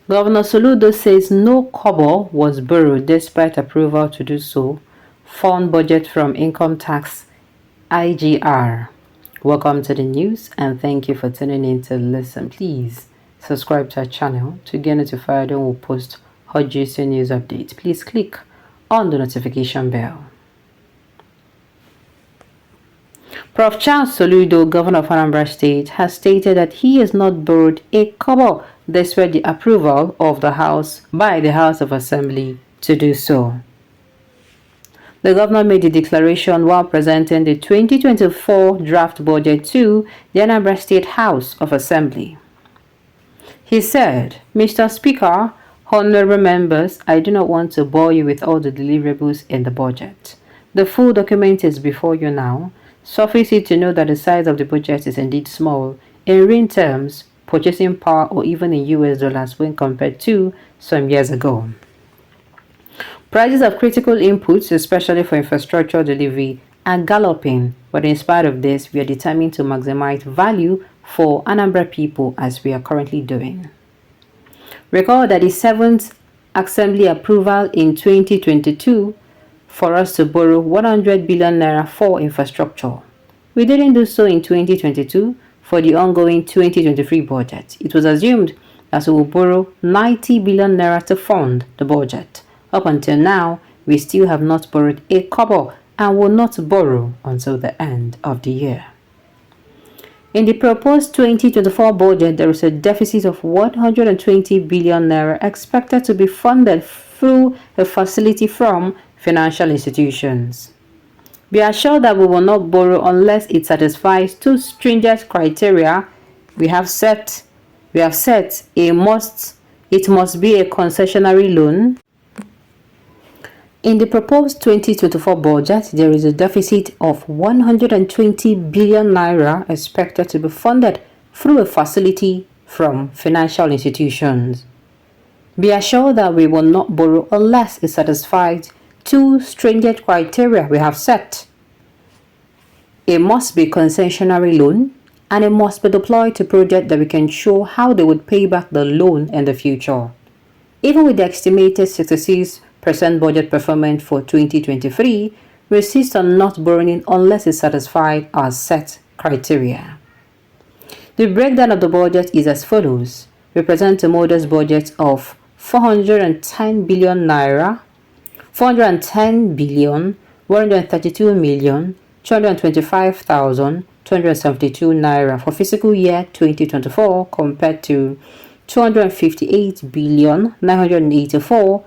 Governor Soludo says no kobo was borrowed despite approval to do so. Fund budget from income tax IGR. Welcome to the news and thank you for tuning in to listen. Please subscribe to our channel to get notified when we post hot juicy news updates. Please click on the notification bell. Prof. Charles Soludo, Governor of Anambra State, has stated that he has not borrowed a kobo despite the approval of the House by the House of Assembly to do so. The governor made the declaration while presenting the 2024 draft budget to the Anambra State House of Assembly. He said, "Mr. Speaker, honorable members, I do not want to bore you with all the deliverables in the budget. The full document is before you now. Suffice it to know that the size of the budget is indeed small in real terms, purchasing power, or even in US dollars when compared to some years ago. Prices of critical inputs, especially for infrastructure delivery, are galloping, but in spite of this, we are determined to maximize value for Anambra people as we are currently doing." Recall that the 7th Assembly approval in 2022 for us to borrow 100 billion naira for infrastructure. We didn't do so in 2022 for the ongoing 2023 budget. It was assumed that we will borrow 90 billion naira to fund the budget. Up until now, we still have not borrowed a kobo and will not borrow until the end of the year. In the proposed 2024 budget, there is a deficit of 120 billion naira expected to be funded through a facility from financial institutions. Be assured that we will not borrow unless it satisfies two stringent criteria we have set. It must be a concessionary loan. In the proposed 2024 budget, there is a deficit of 120 billion naira expected to be funded through a facility from financial institutions. Be assured that we will not borrow unless it satisfies two stringent criteria we have set. It must be concessionary loan and it must be deployed to projects that we can show how they would pay back the loan in the future. Even with the estimated 66% budget performance for 2023, we insist on not borrowing unless it satisfies our set criteria. The breakdown of the budget is as follows. We present a modest budget of 410 billion naira, 410 billion 132 million 225,272 naira for fiscal year 2024 compared to 258 billion 984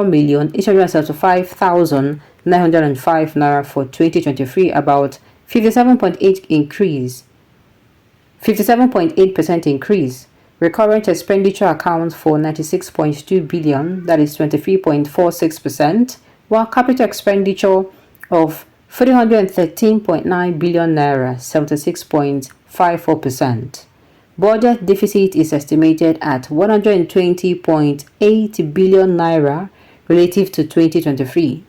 million 875,905 naira for 2023, about 57.8% increase. Recurrent expenditure accounts for 96.2 billion, that is 23.46%, while capital expenditure of 313.9 billion naira, 76.54%. Budget deficit is estimated at 120.8 billion naira relative to 2023.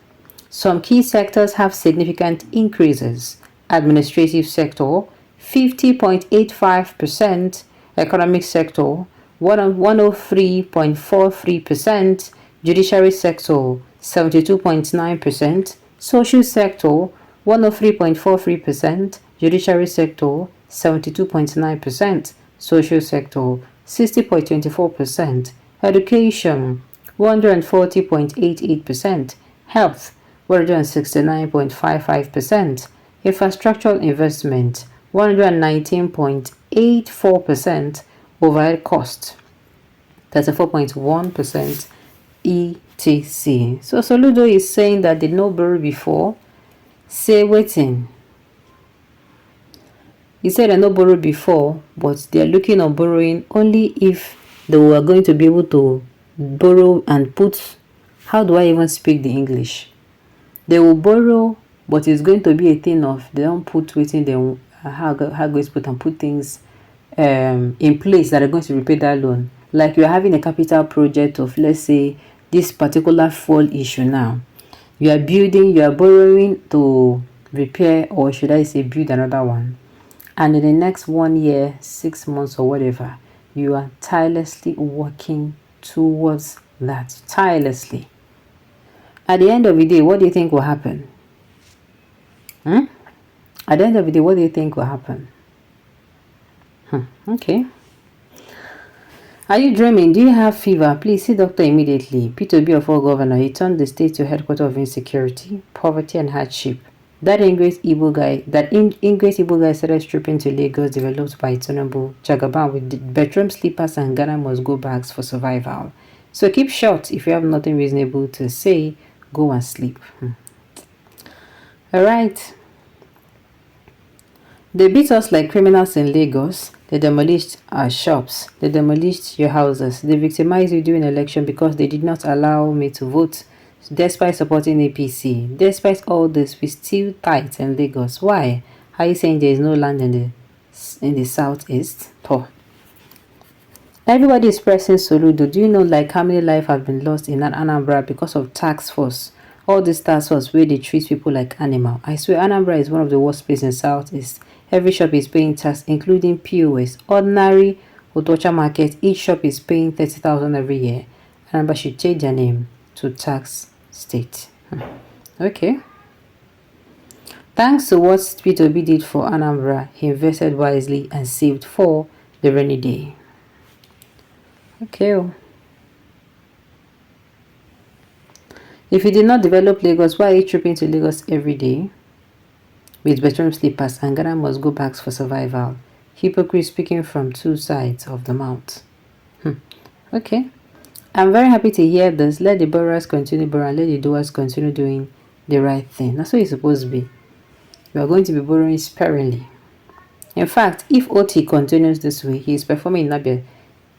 Some key sectors have significant increases. Administrative sector 50.85%, economic sector 103.43%, judiciary sector 72.9%, social sector 103.43%, judiciary sector 72.9%, social sector 60.24%, education 140.88%, health 169.55%, infrastructural investment 119.84%, overhead cost 34.1%, etc. So Soludo is saying that they no borrow before. Say waiting. He said they no borrow before, but they are looking on borrowing only if they were going to be able to borrow and put. How do I even speak the English? They will borrow, but it's going to be a thing of they don't put waiting. They how going to put and put things in place that are going to repay that loan. Like you're having a capital project of, let's say, this particular fuel issue now. You are building, you are borrowing to repair, or should I say build another one. And in the next 1 year, 6 months or whatever, You are tirelessly working towards that. Tirelessly. At the end of the day, what do you think will happen? At the end of the day, what do you think will happen? Okay. Are you dreaming? Do you have fever? Please see doctor immediately. P2B of all governor, he turned the state to headquarters of insecurity, poverty, and hardship. That Ingrates Igbo guy started stripping to Lagos, developed by Tinubu, Jagaban with bedroom slippers and Ghana must go bags for survival. So keep short. If you have nothing reasonable to say, go and sleep. Alright. They beat us like criminals in Lagos. They demolished our shops. They demolished your houses. They victimized you during election because they did not allow me to vote. Despite supporting APC. Despite all this, we still tight in Lagos. Why? Are you saying there is no land in the southeast? Oh. Everybody is pressing Soludo. Do you know like how many lives have been lost in Anambra because of tax force? All these tax force where they treat people like animal. I swear Anambra is one of the worst places in southeast. Every shop is paying tax, including POS. Ordinary Otocha market, each shop is paying 30,000 every year. Anambra should change their name to tax state. Okay. Thanks to what P2B did for Anambra, he invested wisely and saved for the rainy day. Okay. If you did not develop Lagos, why are you tripping to Lagos every day with bedroom slippers and Ghana must go bags for survival? Hypocrite speaking from two sides of the mouth. Okay. I'm very happy to hear this. Let the borrowers continue borrowing, let the doers continue doing the right thing. That's what it's supposed to be. You are going to be borrowing sparingly. In fact, if OT continues this way, he is performing in Abia.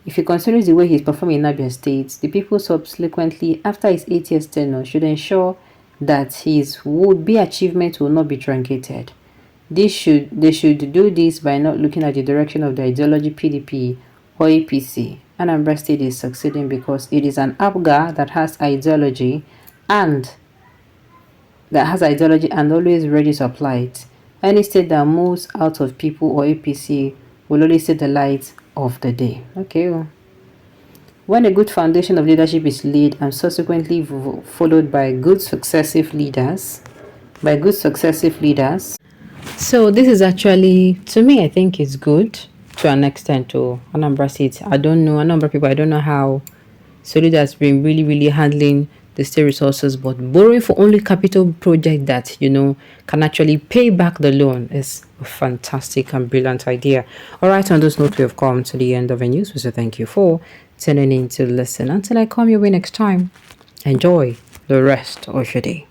If he continues the way he is performing in Abia State, the people subsequently, after his 8 years tenure, should ensure that his would-be achievement will not be truncated. They should do this by not looking at the direction of the ideology PDP or APC. Anambra State is succeeding because it is an APGA that has ideology and always ready to apply it. Any state that moves out of people or APC will always see the light of the day. Okay. When a good foundation of leadership is laid and subsequently followed by good successive leaders, so this is actually, to me, I think it's good to an extent to Anambra State. I don't know, Anambra people, I don't know how Soludo has been really handling the state resources, but borrowing for only capital project that, can actually pay back the loan is a fantastic and brilliant idea. All right, on this note, we have come to the end of the news. So thank you for tuning in to listen. Until I come your way next time, enjoy the rest of your day.